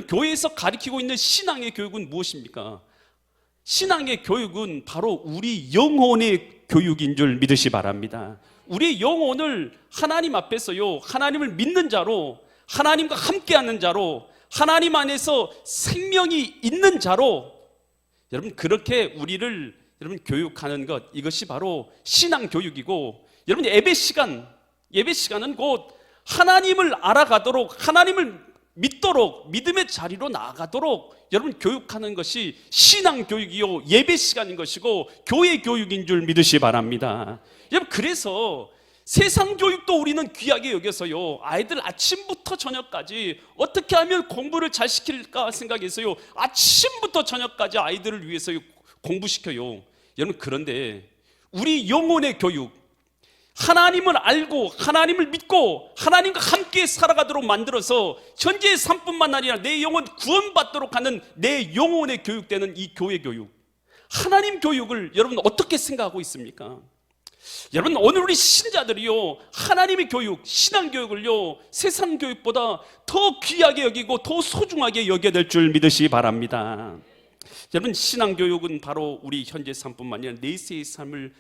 여러분, 교회에서 가르치고 있는 신앙의 교육은 무엇입니까? 신앙의 교육은 바로 우리 영혼의 교육인 줄 믿으시 바랍니다. 우리 영혼을 하나님 앞에서요, 하나님을 믿는 자로, 하나님과 함께하는 자로, 하나님 안에서 생명이 있는 자로, 여러분, 그렇게 우리를 여러분 교육하는 것, 이것이 바로 신앙 교육이고, 여러분, 예배 시간은 곧 하나님을 알아가도록, 하나님을 믿도록, 믿음의 자리로 나아가도록 여러분 교육하는 것이 신앙 교육이요, 예배 시간인 것이고 교회 교육인 줄 믿으시 바랍니다. 여러분, 그래서 세상 교육도 우리는 귀하게 여겨서요, 아이들 아침부터 저녁까지 어떻게 하면 공부를 잘 시킬까 생각해서요, 아침부터 저녁까지 아이들을 위해서 공부시켜요. 여러분, 그런데 우리 영혼의 교육, 하나님을 알고 하나님을 믿고 하나님과 함께 살아가도록 만들어서 현재의 삶뿐만 아니라 내 영혼 구원받도록 하는 내 영혼의 교육되는 이 교회 교육, 하나님 교육을 여러분 어떻게 생각하고 있습니까? 여러분, 오늘 우리 신자들이요, 하나님의 교육, 신앙 교육을요, 세상 교육보다 더 귀하게 여기고 더 소중하게 여겨야 될 줄 믿으시기 바랍니다. 여러분, 신앙 교육은 바로 우리 현재 삶뿐만 아니라 내세의 삶을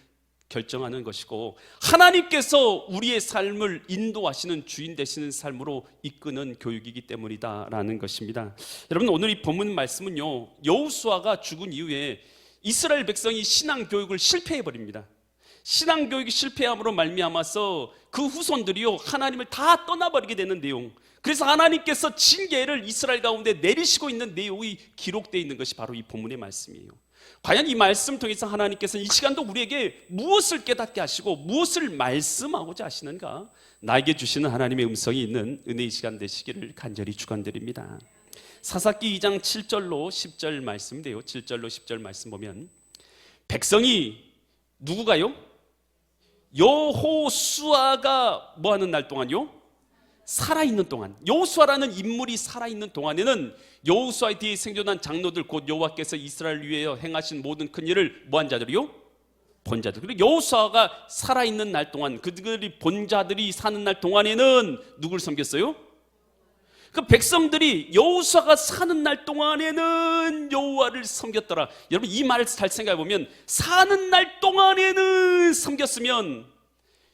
결정하는 것이고, 하나님께서 우리의 삶을 인도하시는 주인 되시는 삶으로 이끄는 교육이기 때문이다라는 것입니다. 여러분, 오늘 이 본문 말씀은요, 여호수아가 죽은 이후에 이스라엘 백성이 신앙 교육을 실패해 버립니다. 신앙 교육이 실패함으로 말미암아서 그 후손들이요, 하나님을 다 떠나버리게 되는 내용, 그래서 하나님께서 징계를 이스라엘 가운데 내리시고 있는 내용이 기록되어 있는 것이 바로 이 본문의 말씀이에요. 과연 이 말씀 통해서 하나님께서 이 시간도 우리에게 무엇을 깨닫게 하시고 무엇을 말씀하고자 하시는가, 나에게 주시는 하나님의 음성이 있는 은혜의 시간 되시기를 간절히 축원드립니다. 사사기 2장 7절로 10절 말씀인데요, 7절로 10절 말씀 보면, 백성이 누구가요? 여호수아가 뭐하는 날 동안요? 살아있는 동안, 여호수아라는 인물이 살아있는 동안에는 여호수아의 뒤에 생존한 장로들, 곧 여호와께서 이스라엘을 위하여 행하신 모든 큰 일을 뭐한 자들이요? 본 자들. 그리고 여호수아가 살아있는 날 동안, 그들이 본 자들이 사는 날 동안에는 누굴 섬겼어요? 그 백성들이 여호수아가 사는 날 동안에는 여호와를 섬겼더라. 여러분, 이 말을 잘 생각해 보면, 사는 날 동안에는 섬겼으면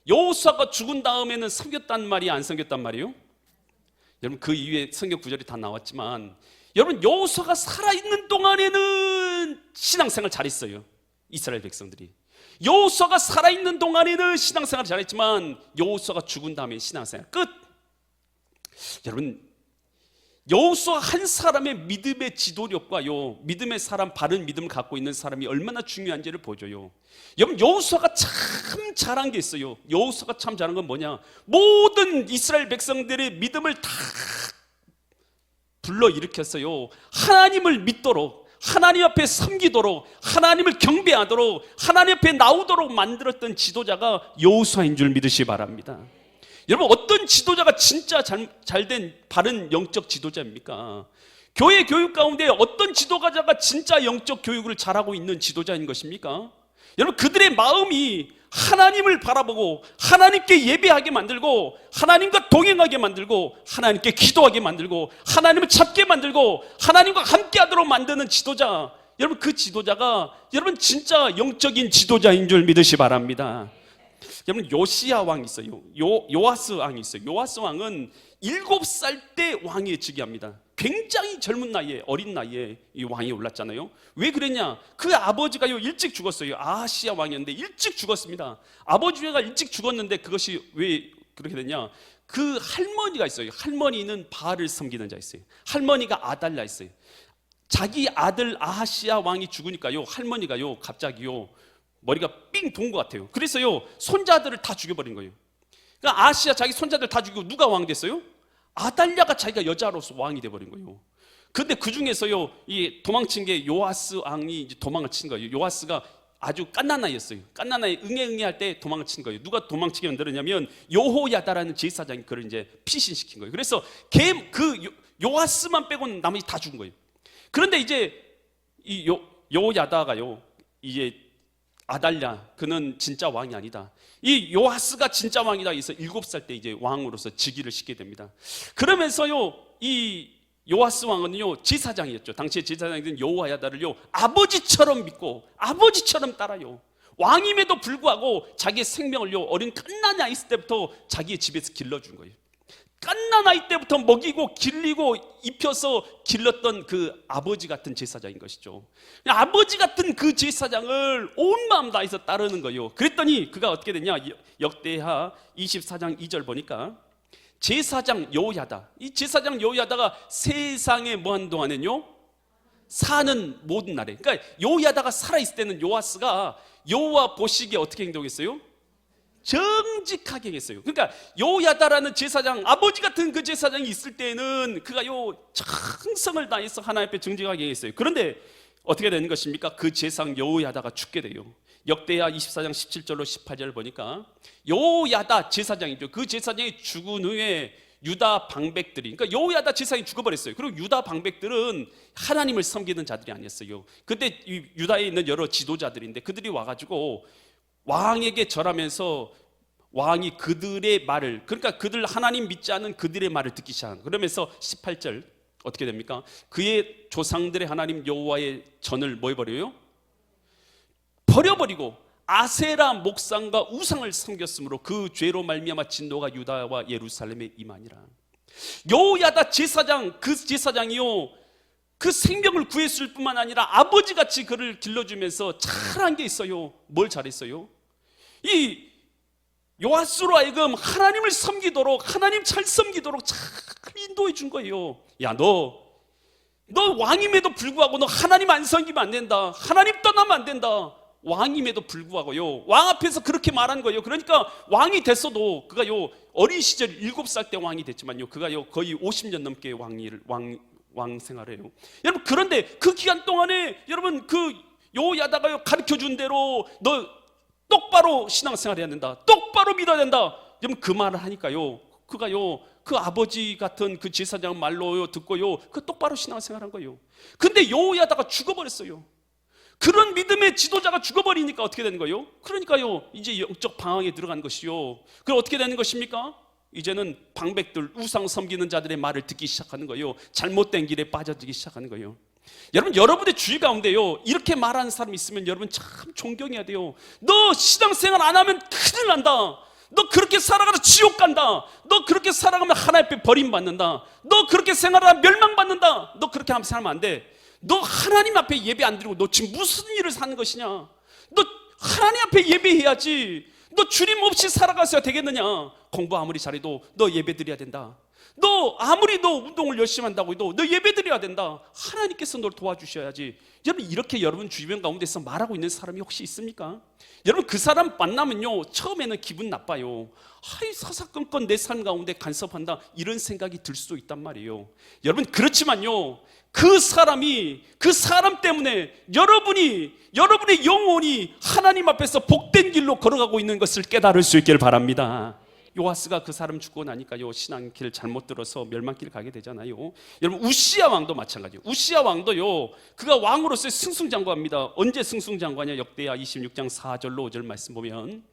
여호수아가 죽은 다음에는 섬겼단 말이 안 섬겼단 말이에요? 여러분, 그 이후에 성경 구절이 다 나왔지만, 여러분, 여호수아가 살아있는 동안에는 신앙생활 잘했어요, 이스라엘 백성들이. 여호수아가 살아있는 동안에는 신앙생활 잘했지만 여호수아가 죽은 다음에 신앙생활 끝. 여러분, 여호수아 한 사람의 믿음의 지도력과요, 믿음의 사람, 바른 믿음을 갖고 있는 사람이 얼마나 중요한지를 보여줘요. 여러분, 여호수아가 참 잘한 게 있어요. 여호수아가 참 잘한 건 뭐냐? 모든 이스라엘 백성들의 믿음을 다 불러일으켰어요. 하나님을 믿도록, 하나님 앞에 섬기도록, 하나님을 경배하도록, 하나님 앞에 나오도록 만들었던 지도자가 여호수아인 줄 믿으시기 바랍니다. 여러분, 어떤 지도자가 진짜 잘된 바른 영적 지도자입니까? 교회 교육 가운데 어떤 지도자가 진짜 영적 교육을 잘하고 있는 지도자인 것입니까? 여러분, 그들의 마음이 하나님을 바라보고 하나님께 예배하게 만들고 하나님과 동행하게 만들고 하나님께 기도하게 만들고 하나님을 찾게 만들고 하나님과 함께하도록 만드는 지도자, 여러분, 그 지도자가 여러분 진짜 영적인 지도자인 줄 믿으시 바랍니다. 여러분, 요시야 왕이 있어요. 요아스 왕이 있어요. 요아스 왕은 7살 때 왕위에 즉위합니다. 굉장히 젊은 나이에, 어린 나이에 이 왕이 올랐잖아요. 왜 그랬냐? 그 아버지가요 일찍 죽었어요. 아하시야 왕이었는데 일찍 죽었습니다. 아버지가 일찍 죽었는데 그것이 왜 그렇게 됐냐? 그 할머니가 있어요. 할머니는 바알을 섬기는 자 있어요. 할머니가 아달랴 있어요. 자기 아들 아하시야 왕이 죽으니까요, 할머니가요 갑자기요 머리가 삥 돈 것 같아요. 그래서요 손자들을 다 죽여버린 거예요. 그러니까 아하시야 자기 손자들 다 죽이고 누가 왕 됐어요? 아달랴가 자기가 여자로서 왕이 돼버린 거예요. 근데 그 중에서요 이 도망친 게 요아스 왕이 이제 도망을 친 거예요. 요아스가 아주 깐난아이였어요. 깐난아이 응애 할 때 도망을 친 거예요. 누가 도망치게 만들었냐면 요호야다라는 제사장이 그를 이제 피신시킨 거예요. 그래서 요아스만 빼고는 나머지 다 죽은 거예요. 그런데 이제 이 요호야다가요 이제 아달랴, 그는 진짜 왕이 아니다. 이 요아스가 진짜 왕이다. 그래서 7살 때 이제 왕으로서 즉위를 시키게 됩니다. 그러면서요, 이 요아스 왕은요 제사장이었죠. 당시에 제사장이던 여호야다를요 아버지처럼 믿고 아버지처럼 따라요. 왕임에도 불구하고 자기의 생명을요 어린 갓난 아이 있을 때부터 자기의 집에서 길러준 거예요. 갓난 아이 때부터 먹이고 길리고 입혀서 길렀던 그 아버지 같은 제사장인 것이죠. 아버지 같은 그 제사장을 온 마음 다해서 따르는 거예요. 그랬더니 그가 어떻게 됐냐? 역대하 24장 2절 보니까 제사장 여호야다, 이 제사장 여호야다가 세상에 뭐한 동안은요 사는 모든 날에, 그러니까 여호야다가 살아있을 때는 요아스가 여호와 보시기에 어떻게 행동했어요? 정직하게 행했어요. 그러니까 여호야다라는 제사장, 아버지 같은 그 제사장이 있을 때는 그가 정성을 다해서 하나님 앞에 정직하게 행했어요. 그런데 어떻게 되는 것입니까? 그 제사장 여호야다가 죽게 돼요. 역대하 24장 17절로 18절을 보니까 여호야다 제사장이죠. 그 제사장이 죽은 후에 유다 방백들이, 그러니까 여호야다 제사장이 죽어버렸어요. 그리고 유다 방백들은 하나님을 섬기는 자들이 아니었어요. 그때 유다에 있는 여러 지도자들인데 그들이 와가지고 왕에게 절하면서 왕이 그들의 말을, 그러니까 그들 하나님 믿지 않은 그들의 말을 듣기 시작한, 그러면서 18절 어떻게 됩니까? 그의 조상들의 하나님 여호와의 전을 뭐 해버려요? 버려버리고 아세라 목상과 우상을 섬겼으므로 그 죄로 말미암아 진노가 유다와 예루살렘에 임하니라. 여호야다 제사장, 그 제사장이요 그 생명을 구했을 뿐만 아니라 아버지같이 그를 길러주면서 잘한 게 있어요. 뭘 잘했어요? 이 요아스로 하여금 하나님을 섬기도록, 하나님 잘 섬기도록 잘 인도해 준 거예요. 야, 너 왕임에도 불구하고 너 하나님 안 섬기면 안 된다, 하나님 떠나면 안 된다. 왕임에도 불구하고요 왕 앞에서 그렇게 말한 거예요. 그러니까 왕이 됐어도 그가 어린 시절 7살 때 왕이 됐지만요 그가 거의 50년 넘게 왕 생활을 해요. 여러분, 그런데 그 기간 동안에 여러분 그 여호야다가 가르쳐 준 대로 너 똑바로 신앙생활 해야 된다, 똑바로 믿어야 된다. 여러분 그 말을 하니까요 그가 그 아버지 같은 그 제사장 말로 듣고요 그 똑바로 신앙생활한 거예요. 근데 여호야다가 죽어버렸어요. 그런 믿음의 지도자가 죽어버리니까 어떻게 되는 거예요? 그러니까요 이제 영적 방황에 들어간 것이요. 그럼 어떻게 되는 것입니까? 이제는 방백들, 우상 섬기는 자들의 말을 듣기 시작하는 거예요. 잘못된 길에 빠져들기 시작하는 거예요. 여러분, 여러분의 주위 가운데요 이렇게 말하는 사람이 있으면 여러분 참 존경해야 돼요. 너 신앙생활 안 하면 큰일 난다, 너 그렇게 살아가다 지옥 간다, 너 그렇게 살아가면 하나님 앞에 버림받는다, 너 그렇게 생활하면 멸망받는다, 너 그렇게 하면 살면 안 돼. 너 하나님 앞에 예배 안 드리고 너 지금 무슨 일을 사는 것이냐? 너 하나님 앞에 예배해야지. 너 주님 없이 살아가서야 되겠느냐? 공부 아무리 잘해도 너 예배 드려야 된다. 너 아무리 너 운동을 열심히 한다고 해도 너 예배 드려야 된다. 하나님께서 너를 도와주셔야지. 여러분, 이렇게 여러분 주변 가운데서 말하고 있는 사람이 혹시 있습니까? 여러분, 그 사람 만나면요 처음에는 기분 나빠요. 아이, 사사건건 내 삶 가운데 간섭한다, 이런 생각이 들 수도 있단 말이에요. 여러분, 그렇지만요 그 사람이, 그 사람 때문에 여러분의 영혼이 하나님 앞에서 복된 길로 걸어가고 있는 것을 깨달을 수 있기를 바랍니다. 요아스가 그 사람 죽고 나니까요 신앙길 잘못 들어서 멸망길 가게 되잖아요. 여러분, 우시야 왕도 마찬가지예요. 우시야 왕도요 그가 왕으로서 승승장구합니다. 언제 승승장구하냐? 역대하 26장 4절로 5절 말씀 보면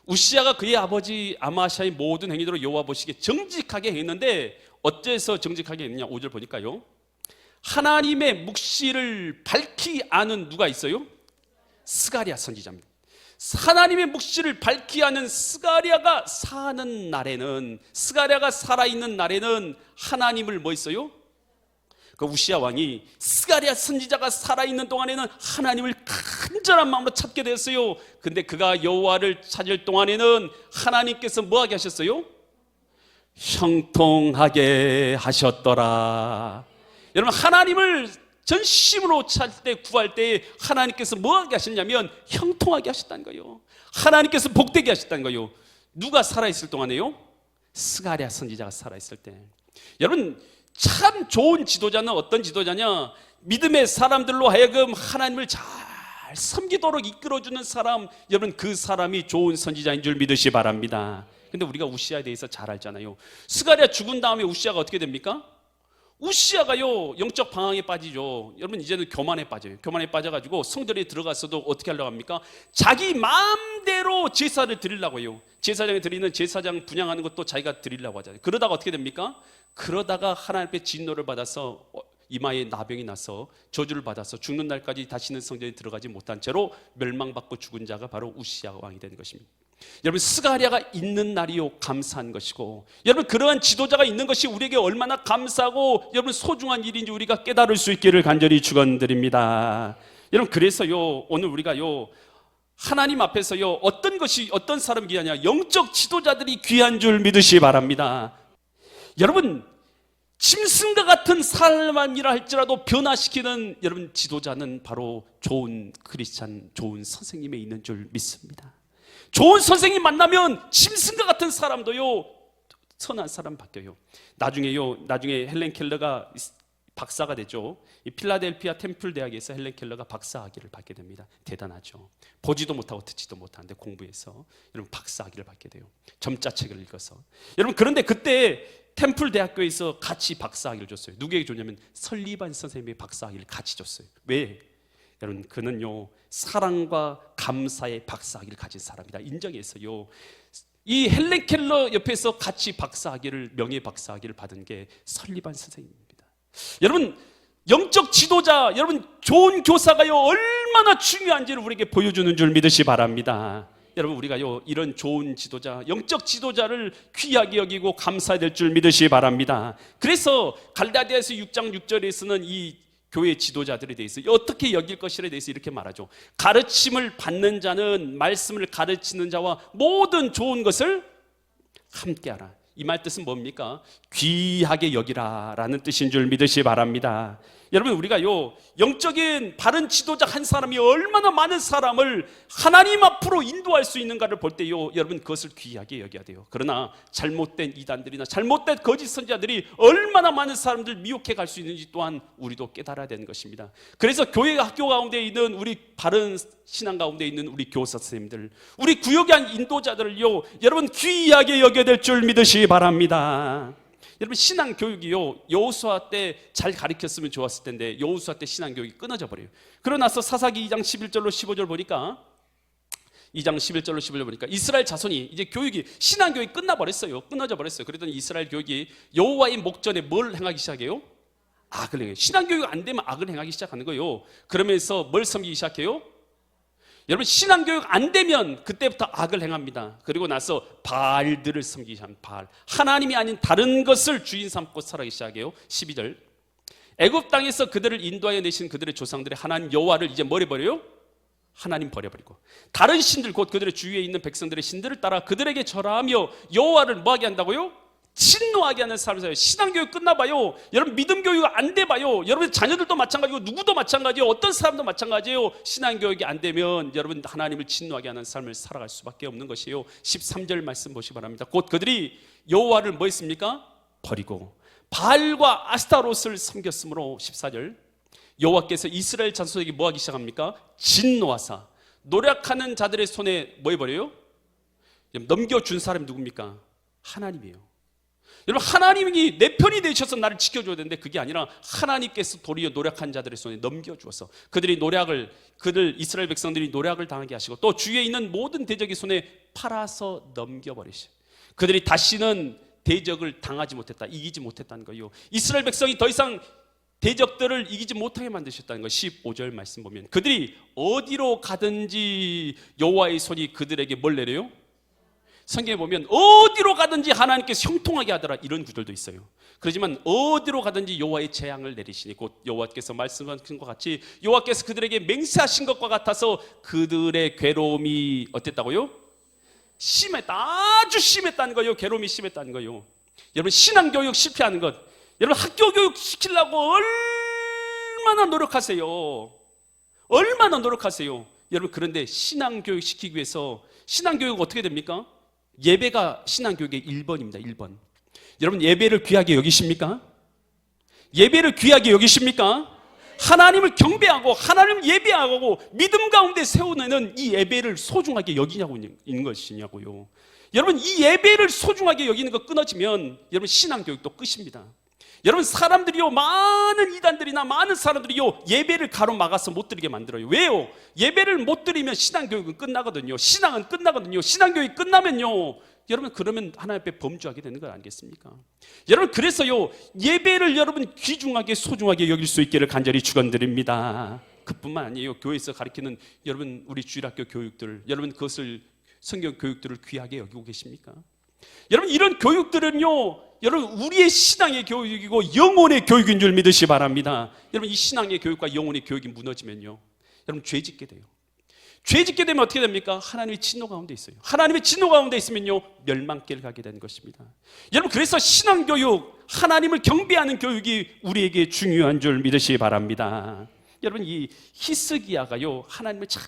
우시야가 그의 아버지 아마샤의 모든 행위대로 여호와 보시기에 정직하게 했는데 어째서 정직하게 했느냐? 5절 보니까요 하나님의 묵시를 밝히 아는 누가 있어요? 스가랴 선지자입니다. 하나님의 묵시를 밝히 아는 스가랴가 사는 날에는, 스가랴가 살아있는 날에는 하나님을 뭐 있어요? 그 우시야 왕이 스가랴 선지자가 살아있는 동안에는 하나님을 간절한 마음으로 찾게 되었어요. 근데 그가 여호와를 찾을 동안에는 하나님께서 뭐 하게 하셨어요? 형통하게 하셨더라. 여러분, 하나님을 전심으로 찾을 때, 구할 때 하나님께서 뭐 하게 하셨냐면 형통하게 하셨다는 거예요. 하나님께서 복되게 하셨다는 거예요. 누가 살아있을 동안에요? 스가랴 선지자가 살아있을 때. 여러분, 참 좋은 지도자는 어떤 지도자냐? 믿음의 사람들로 하여금 하나님을 잘 섬기도록 이끌어주는 사람, 여러분 그 사람이 좋은 선지자인 줄 믿으시 바랍니다. 근데 우리가 우시야에 대해서 잘 알잖아요. 스가랴 죽은 다음에 우시야가 어떻게 됩니까? 우시야가요 영적 방황에 빠지죠. 여러분, 이제는 교만에 빠져요. 교만에 빠져가지고 성전에 들어가서도 어떻게 하려고 합니까? 자기 마음대로 제사를 드리려고 해요. 제사장에 드리는 제사장 분향하는 것도 자기가 드리려고 하잖아요. 그러다가 어떻게 됩니까? 그러다가 하나님 앞에 진노를 받아서 이마에 나병이 나서 저주를 받아서 죽는 날까지 다시는 성전에 들어가지 못한 채로 멸망받고 죽은 자가 바로 우시야 왕이 되는 것입니다. 여러분, 스가랴가 있는 날이요 감사한 것이고, 여러분 그러한 지도자가 있는 것이 우리에게 얼마나 감사하고 여러분 소중한 일인지 우리가 깨달을 수 있기를 간절히 축원드립니다. 여러분, 그래서요 오늘 우리가요 하나님 앞에서요 어떤 사람이 귀하냐? 영적 지도자들이 귀한 줄 믿으시 바랍니다. 여러분, 짐승과 같은 사람이라 할지라도 변화시키는 여러분 지도자는 바로 좋은 크리스찬, 좋은 선생님에 있는 줄 믿습니다. 좋은 선생님 만나면 짐승과 같은 사람도요 선한 사람 바뀌어요. 나중에 헬렌 켈러가 박사가 되죠. 이 필라델피아 템플 대학에서 헬렌 켈러가 박사학위를 받게 됩니다. 대단하죠. 보지도 못하고 듣지도 못하는데 공부해서 여러분 박사학위를 받게 돼요. 점자책을 읽어서. 여러분, 그런데 그때 템플 대학교에서 같이 박사학위를 줬어요. 누구에게 줬냐면 설리반 선생님의 박사학위를 같이 줬어요. 왜? 여러분, 그는요 사랑과 감사의 박사학위를 가진 사람이다 인정해서요 이 헬렌 켈러 옆에서 같이 박사학위를, 명예 박사학위를 받은 게 설리반 선생님입니다. 여러분, 영적 지도자, 여러분 좋은 교사가요 얼마나 중요한지를 우리에게 보여주는 줄 믿으시 바랍니다. 여러분, 우리가요 이런 좋은 지도자, 영적 지도자를 귀하게 여기고 감사해야 될 줄 믿으시 바랍니다. 그래서 갈라디아서 6장 6절에서는 이 교회 지도자들에 대해서 어떻게 여길 것이에 대해서 이렇게 말하죠. 가르침을 받는 자는 말씀을 가르치는 자와 모든 좋은 것을 함께하라. 이 말 뜻은 뭡니까? 귀하게 여기라 라는 뜻인 줄 믿으시 바랍니다. 여러분, 우리가요 영적인 바른 지도자 한 사람이 얼마나 많은 사람을 하나님 앞으로 인도할 수 있는가를 볼 때요 여러분 그것을 귀하게 여겨야 돼요. 그러나 잘못된 이단들이나 잘못된 거짓 선지자들이 얼마나 많은 사람들 미혹해 갈 수 있는지 또한 우리도 깨달아야 되는 것입니다. 그래서 교회 학교 가운데 있는 우리 바른 신앙 가운데 있는 우리 교사 선생님들, 우리 구역의 한 인도자들을요 여러분 귀하게 여겨야 될 줄 믿으시 바랍니다. 여러분, 신앙 교육이요 여호수아 때 잘 가르쳤으면 좋았을 텐데 여호수아 때 신앙 교육이 끊어져 버려요. 그러고 나서 사사기 2장 11절로 15절 보니까 2장 11절로 15절 보니까 이스라엘 자손이 이제 교육이 신앙 교육이 끊어져 버렸어요. 그랬더니 이스라엘 교육이 여호와의 목전에 뭘 행하기 시작해요? 악을 행해요. 신앙 교육 안 되면 악을 행하기 시작하는 거예요. 그러면서 뭘 섬기기 시작해요? 여러분, 신앙교육 안 되면 그때부터 악을 행합니다. 그리고 나서 바알들을 섬기기 시작합니다. 바알, 하나님이 아닌 다른 것을 주인 삼고 살아가기 시작해요. 12절, 애굽 땅에서 그들을 인도하여 내신 그들의 조상들의 하나님 여호와를 이제 뭐 해버려요? 하나님 버려버리고 다른 신들, 곧 그들의 주위에 있는 백성들의 신들을 따라 그들에게 절하며 여호와를 뭐하게 한다고요? 진노하게 하는 삶을 살아요. 신앙교육 끝나봐요 여러분, 믿음교육 안 돼봐요 여러분, 자녀들도 마찬가지고 누구도 마찬가지예요. 어떤 사람도 마찬가지예요. 신앙교육이 안 되면 여러분 하나님을 진노하게 하는 삶을 살아갈 수밖에 없는 것이에요. 13절 말씀 보시기 바랍니다. 곧 그들이 여호와를 뭐 했습니까? 버리고 바알과 아스타롯을 섬겼으므로 14절, 여호와께서 이스라엘 자손에게 뭐 하기 시작합니까? 진노하사 노력하는 자들의 손에 뭐 해버려요? 넘겨준 사람이 누굽니까? 하나님이에요. 여러분, 하나님이 내 편이 되셔서 나를 지켜줘야 되는데 그게 아니라 하나님께서 도리어 노력한 자들의 손에 넘겨주어서 그들 이스라엘 백성들이 노력을 당하게 하시고 또 주위에 있는 모든 대적의 손에 팔아서 넘겨버리시고 그들이 다시는 대적을 당하지 못했다, 이기지 못했다는 거예요. 이스라엘 백성이 더 이상 대적들을 이기지 못하게 만드셨다는 거. 15절 말씀 보면 그들이 어디로 가든지 여호와의 손이 그들에게 뭘 내려요? 성경에 보면 어디로 가든지 하나님께서 형통하게 하더라 이런 구절도 있어요. 그렇지만 어디로 가든지 여호와의 재앙을 내리시니 곧 여호와께서 말씀하신 것 같이 여호와께서 그들에게 맹세하신 것과 같아서 그들의 괴로움이 어땠다고요? 심했다. 아주 심했다는 거예요. 괴로움이 심했다는 거예요. 여러분, 신앙교육 실패하는 것, 여러분 학교 교육 시키려고 얼마나 노력하세요. 얼마나 노력하세요. 여러분, 그런데 신앙교육 시키기 위해서 신앙교육 어떻게 됩니까? 예배가 신앙교육의 1번입니다. 1번. 여러분, 예배를 귀하게 여기십니까? 예배를 귀하게 여기십니까? 하나님을 경배하고 하나님을 예배하고 믿음 가운데 세우는 이 예배를 소중하게 여기냐고 있는 것이냐고요. 여러분, 이 예배를 소중하게 여기는 거 끊어지면 여러분 신앙교육도 끝입니다. 여러분, 사람들이요, 많은 이단들이나 많은 사람들이요, 예배를 가로막아서 못 드리게 만들어요. 왜요? 예배를 못 드리면 신앙교육은 끝나거든요. 신앙은 끝나거든요. 신앙교육이 끝나면요, 여러분, 그러면 하나님 앞에 범죄하게 되는 거 아니겠습니까? 여러분, 그래서요, 예배를 여러분 귀중하게 소중하게 여길 수 있기를 간절히 축원드립니다. 그뿐만 아니에요. 교회에서 가르치는 여러분 우리 주일학교 교육들, 여러분 그것을 성경 교육들을 귀하게 여기고 계십니까? 여러분, 이런 교육들은요, 여러분 우리의 신앙의 교육이고 영혼의 교육인 줄 믿으시 바랍니다. 여러분, 이 신앙의 교육과 영혼의 교육이 무너지면요, 여러분 죄짓게 돼요. 죄짓게 되면 어떻게 됩니까? 하나님의 진노 가운데 있어요. 하나님의 진노 가운데 있으면요, 멸망길 가게 되는 것입니다. 여러분, 그래서 신앙교육, 하나님을 경배하는 교육이 우리에게 중요한 줄 믿으시기 바랍니다. 여러분, 이 히스기야가요, 하나님을 잘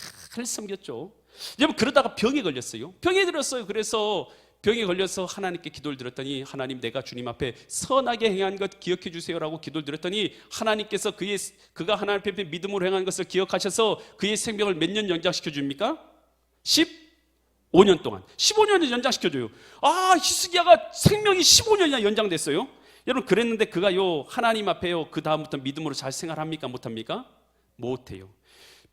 섬겼죠. 여러분, 그러다가 병에 걸렸어요. 병에 들었어요. 그래서 병에 걸려서 하나님께 기도를 드렸더니, 하나님, 내가 주님 앞에 선하게 행한 것 기억해 주세요라고 기도를 드렸더니, 하나님께서 그가 하나님 앞에 믿음으로 행한 것을 기억하셔서 그의 생명을 몇 년 연장시켜 줍니까? 15년 동안, 15년을 연장시켜줘요. 히스기야가 생명이 15년이나 연장됐어요. 여러분, 그랬는데 그가요, 하나님 앞에요, 그 다음부터 믿음으로 잘 생활합니까? 못합니까? 못해요.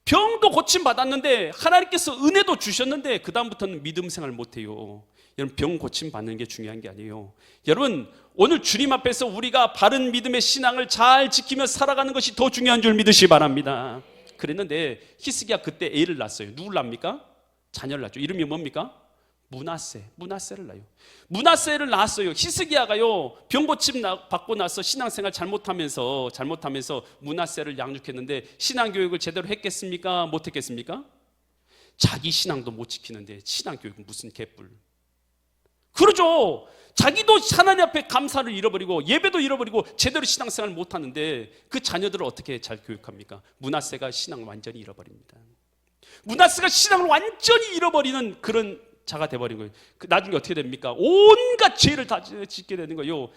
병도 고침받았는데, 하나님께서 은혜도 주셨는데, 그 다음부터는 믿음 생활 못해요. 여러분, 병 고침 받는 게 중요한 게 아니에요. 여러분, 오늘 주님 앞에서 우리가 바른 믿음의 신앙을 잘 지키며 살아가는 것이 더 중요한 줄 믿으시기 바랍니다. 그랬는데 히스기야 그때 애를 낳았어요. 누굴 낳습니까? 자녀를 낳죠. 이름이 뭡니까? 므낫세를 낳아요. 므낫세를 낳았어요. 히스기야가요, 병 고침 받고 나서 신앙생활 잘못하면서 므낫세를 양육했는데, 신앙교육을 제대로 했겠습니까? 못했겠습니까? 자기 신앙도 못 지키는데 신앙교육은 무슨 개뿔. 그러죠. 자기도 하나님 앞에 감사를 잃어버리고 예배도 잃어버리고 제대로 신앙생활을 못하는데 그 자녀들을 어떻게 잘 교육합니까? 므낫세가 신앙을 완전히 잃어버립니다. 므낫세가 신앙을 완전히 잃어버리는 그런 자가 돼버린 거예요. 나중에 어떻게 됩니까? 온갖 죄를 다 짓게 되는 거예요.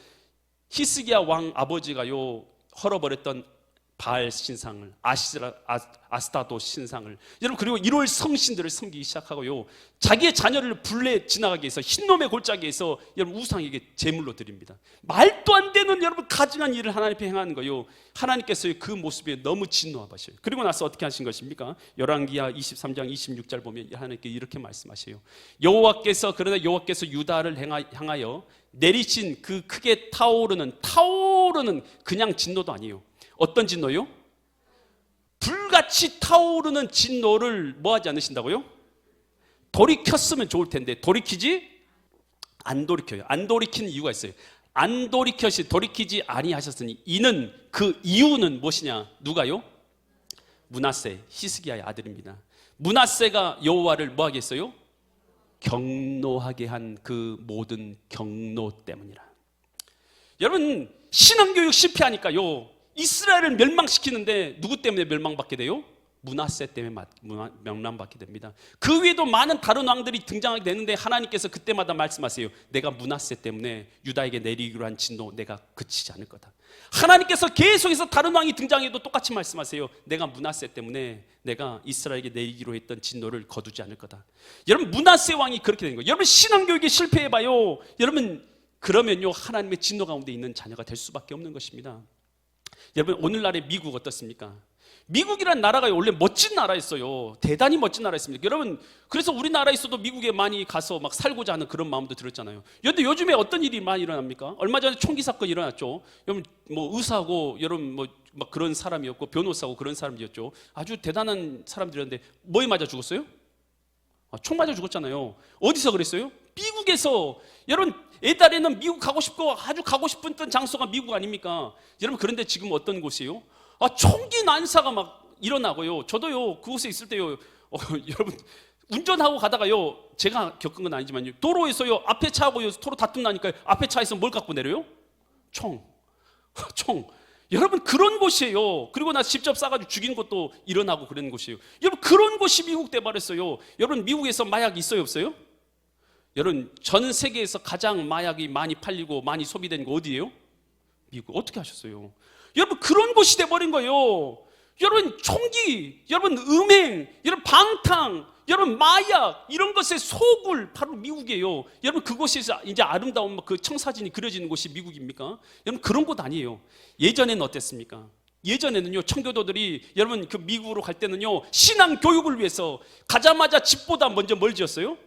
히스기야 왕 아버지가요, 헐어버렸던 바알 신상을, 아스타도 신상을, 여러분, 그리고 이롤 성신들을 섬기기 시작하고요, 자기의 자녀를 불에 지나가게 해서 흰놈의 골짜기에 서 여러분 우상에게 제물로 드립니다. 말도 안 되는 여러분 가증한 일을 하나님 앞에 행하는 거예요. 하나님께서 그 모습에 너무 진노하셔요. 그리고 나서 어떻게 하신 것입니까? 열왕기하 23장 26절 보면 하나님께 이렇게 말씀하세요. 그러나 여호와께서 유다를 향하여 내리신 그 크게 타오르는 그냥 진노도 아니에요. 어떤 진노요? 불같이 타오르는 진노를 뭐 하지 않으신다고요? 돌이켰으면 좋을 텐데 안 돌이켜요. 안 돌이키는 이유가 있어요. 돌이키지 아니하셨으니, 이는 그 이유는 무엇이냐? 누가요? 므낫세, 히스기야의 아들입니다. 므낫세가 여호와를 뭐 하겠어요? 경노하게 한 그 모든 경노 때문이라. 여러분, 신앙교육 실패하니까요, 이스라엘을 멸망시키는데 누구 때문에 멸망받게 돼요? 므낫세 때문에 멸망받게 됩니다. 그 위에도 많은 다른 왕들이 등장하게 되는데 하나님께서 그때마다 말씀하세요. 내가 므낫세 때문에 유다에게 내리기로 한 진노 내가 그치지 않을 거다. 하나님께서 계속해서 다른 왕이 등장해도 똑같이 말씀하세요. 내가 므낫세 때문에 내가 이스라엘에게 내리기로 했던 진노를 거두지 않을 거다. 여러분, 므낫세 왕이 그렇게 된 거예요. 여러분, 신앙교육에 실패해봐요, 여러분, 그러면요, 하나님의 진노 가운데 있는 자녀가 될 수밖에 없는 것입니다. 여러분, 오늘날의 미국 어떻습니까? 미국이란 나라가 원래 멋진 나라였어요. 대단히 멋진 나라였습니다. 여러분, 그래서 우리나라에 있어도 미국에 많이 가서 막 살고자 하는 그런 마음도 들었잖아요. 그런데 요즘에 어떤 일이 많이 일어납니까? 얼마 전에 총기 사건이 일어났죠. 여러분, 뭐 의사고, 여러분 뭐 막 그런 사람이었고, 변호사고 그런 사람이었죠. 아주 대단한 사람들이었는데 뭐에 맞아 죽었어요? 총 맞아 죽었잖아요. 어디서 그랬어요? 미국에서. 여러분, 옛날에는 미국 가고 싶고 아주 가고 싶은 장소가 미국 아닙니까? 여러분, 그런데 지금 어떤 곳이에요? 총기 난사가 막 일어나고요. 저도요, 그곳에 있을 때요, 여러분, 운전하고 가다가요, 제가 겪은 건 아니지만요, 도로에서요, 앞에 차하고요, 서로 다툼 나니까 앞에 차에서 뭘 갖고 내려요? 총. 여러분, 그런 곳이에요. 그리고 나 직접 싸가지고 죽인 것도 일어나고 그런 곳이에요. 여러분, 그런 곳이 미국 돼버렸어요. 여러분, 미국에서 마약 있어요, 없어요? 여러분, 전 세계에서 가장 마약이 많이 팔리고 많이 소비된 거 어디예요? 미국. 어떻게 하셨어요? 여러분, 그런 곳이 돼버린 거예요. 여러분 총기, 여러분 음행, 여러분 방탕, 여러분 마약 이런 것의 속을 바로 미국이에요. 여러분 그곳에서 이제 아름다운 그 청사진이 그려지는 곳이 미국입니까? 여러분 그런 곳 아니에요. 예전에는 어땠습니까? 예전에는요 청교도들이 여러분 그 미국으로 갈 때는요 신앙 교육을 위해서 가자마자 집보다 먼저 뭘 지었어요?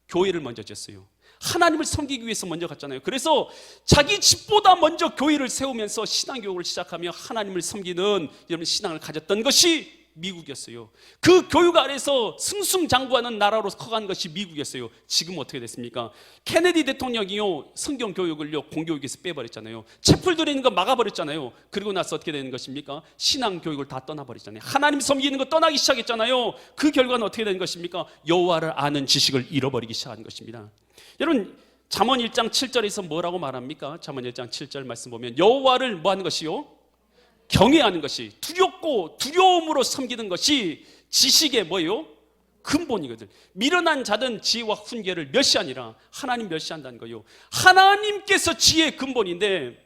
교회를 먼저 지었어요. 하나님을 섬기기 위해서 먼저 갔잖아요. 그래서 자기 집보다 먼저 교회를 세우면서 신앙교육을 시작하며 하나님을 섬기는 여러분 신앙을 가졌던 것이 미국이었어요. 그 교육 아래서 승승장구하는 나라로 커간 것이 미국이었어요. 지금 어떻게 됐습니까? 케네디 대통령이요 성경 교육을요 공교육에서 빼버렸잖아요. 채플 들이는 거 막아버렸잖아요. 그리고 나서 어떻게 되는 것입니까? 신앙 교육을 다 떠나버렸잖아요. 하나님 섬기는 거 떠나기 시작했잖아요. 그 결과는 어떻게 되는 것입니까? 여호와를 아는 지식을 잃어버리기 시작한 것입니다. 여러분 잠언 1장 7절에서 뭐라고 말합니까? 잠언 1장 7절 말씀 보면 여호와를 뭐 하는 것이요? 경외하는 것이, 두렵고 두려움으로 섬기는 것이 지식의 뭐예요? 근본이거든. 미련한 자든 지혜와 훈계를 멸시하니라. 하나님 멸시한다는 거예요. 하나님께서 지혜의 근본인데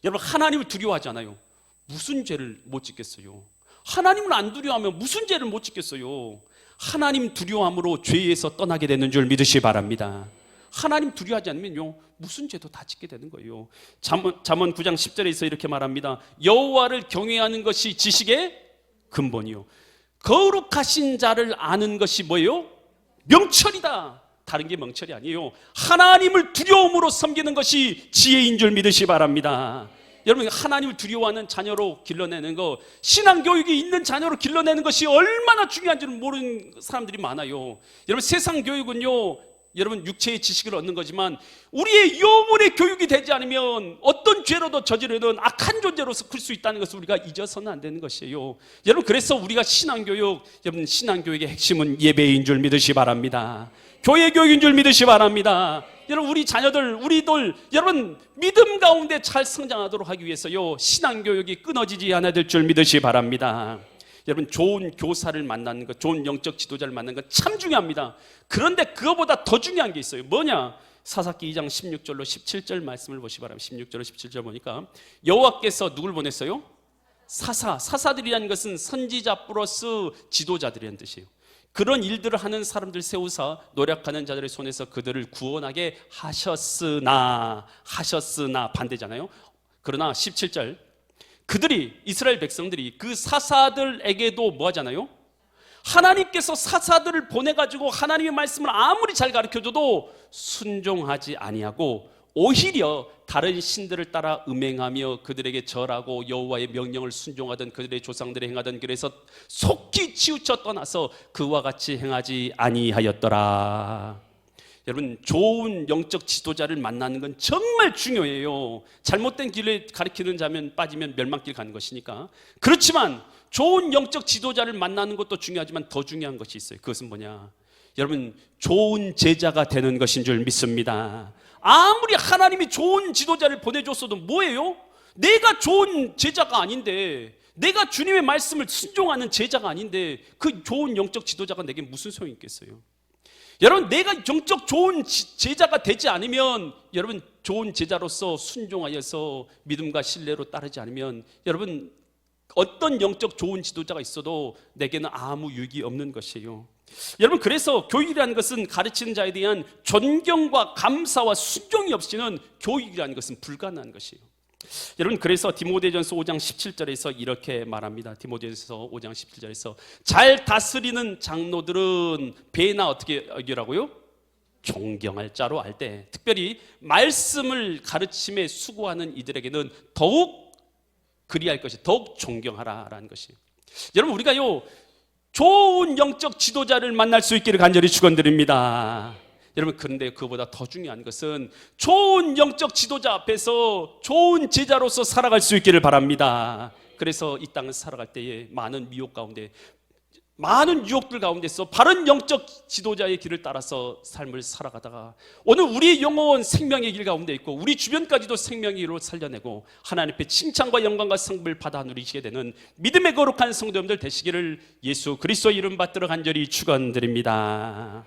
여러분 하나님을 두려워하잖아요. 무슨 죄를 못 짓겠어요? 하나님을 안 두려워하면 무슨 죄를 못 짓겠어요? 하나님 두려워함으로 죄에서 떠나게 되는 줄 믿으시기 바랍니다. 하나님 두려워하지 않으면요 무슨 죄도 다 짓게 되는 거예요. 잠언 9장 10절에서 이렇게 말합니다. 여호와를 경외하는 것이 지식의 근본이요 거룩하신 자를 아는 것이 뭐예요? 명철이다. 다른 게 명철이 아니에요. 하나님을 두려움으로 섬기는 것이 지혜인 줄 믿으시기 바랍니다. 여러분 하나님을 두려워하는 자녀로 길러내는 거, 신앙교육이 있는 자녀로 길러내는 것이 얼마나 중요한지는 모르는 사람들이 많아요. 여러분 세상 교육은요 여러분 육체의 지식을 얻는 거지만 우리의 영혼의 교육이 되지 않으면 어떤 죄로도 저지르는 악한 존재로서 클 수 있다는 것을 우리가 잊어서는 안 되는 것이에요. 여러분 그래서 우리가 신앙교육, 여러분 신앙교육의 핵심은 예배인 줄 믿으시기 바랍니다. 교회 교육인 줄 믿으시기 바랍니다. 여러분 우리 자녀들, 우리들 여러분 믿음 가운데 잘 성장하도록 하기 위해서요 신앙교육이 끊어지지 않아야 될 줄 믿으시기 바랍니다. 여러분 좋은 교사를 만나는 것, 좋은 영적 지도자를 만나는 것 참 중요합니다. 그런데 그거보다 더 중요한 게 있어요. 뭐냐? 사사기 2장 16절로 17절 말씀을 보시기 바랍니다. 16절로 17절 보니까 여호와께서 누굴 보냈어요? 사사들이라는 것은 선지자 플러스 지도자들이라는 뜻이에요. 그런 일들을 하는 사람들 세우사 노력하는 자들의 손에서 그들을 구원하게 하셨으나 반대잖아요. 그러나 17절 그들이 이스라엘 백성들이 그 사사들에게도 뭐 하잖아요? 하나님께서 사사들을 보내가지고 하나님의 말씀을 아무리 잘 가르쳐줘도 순종하지 아니하고 오히려 다른 신들을 따라 음행하며 그들에게 절하고 여호와의 명령을 순종하던 그들의 조상들이 행하던 길에서 속히 치우쳐 떠나서 그와 같이 행하지 아니하였더라. 여러분 좋은 영적 지도자를 만나는 건 정말 중요해요. 잘못된 길에 가르치는 자면 빠지면 멸망길 가는 것이니까. 그렇지만 좋은 영적 지도자를 만나는 것도 중요하지만 더 중요한 것이 있어요. 그것은 뭐냐? 여러분 좋은 제자가 되는 것인 줄 믿습니다. 아무리 하나님이 좋은 지도자를 보내줬어도 뭐예요? 내가 좋은 제자가 아닌데, 내가 주님의 말씀을 순종하는 제자가 아닌데 그 좋은 영적 지도자가 내게 무슨 소용이 있겠어요? 여러분 내가 영적 좋은 제자가 되지 않으면, 여러분 좋은 제자로서 순종하여서 믿음과 신뢰로 따르지 않으면 여러분 어떤 영적 좋은 지도자가 있어도 내게는 아무 유익이 없는 것이에요. 여러분 그래서 교육이라는 것은 가르치는 자에 대한 존경과 감사와 순종이 없이는 교육이라는 것은 불가능한 것이에요. 여러분 그래서 디모데전서 5장 17절에서 이렇게 말합니다. 디모데전서 5장 17절에서 잘 다스리는 장로들은 배나 어떻게 여기라고요? 존경할 자로 알 때, 특별히 말씀을 가르침에 수고하는 이들에게는 더욱 그리할 것이, 더욱 존경하라라는 것이. 여러분 우리가요 좋은 영적 지도자를 만날 수 있기를 간절히 축원드립니다. 여러분 그런데 그보다 더 중요한 것은 좋은 영적 지도자 앞에서 좋은 제자로서 살아갈 수 있기를 바랍니다. 그래서 이 땅을 살아갈 때에 많은 미혹 가운데, 많은 유혹들 가운데서 바른 영적 지도자의 길을 따라서 삶을 살아가다가 오늘 우리의 영혼 생명의 길 가운데 있고 우리 주변까지도 생명의 길로 살려내고 하나님 앞에 칭찬과 영광과 성불을 받아 누리시게 되는 믿음의 거룩한 성도님들 되시기를 예수 그리스도의 이름 받들어 간절히 축원드립니다.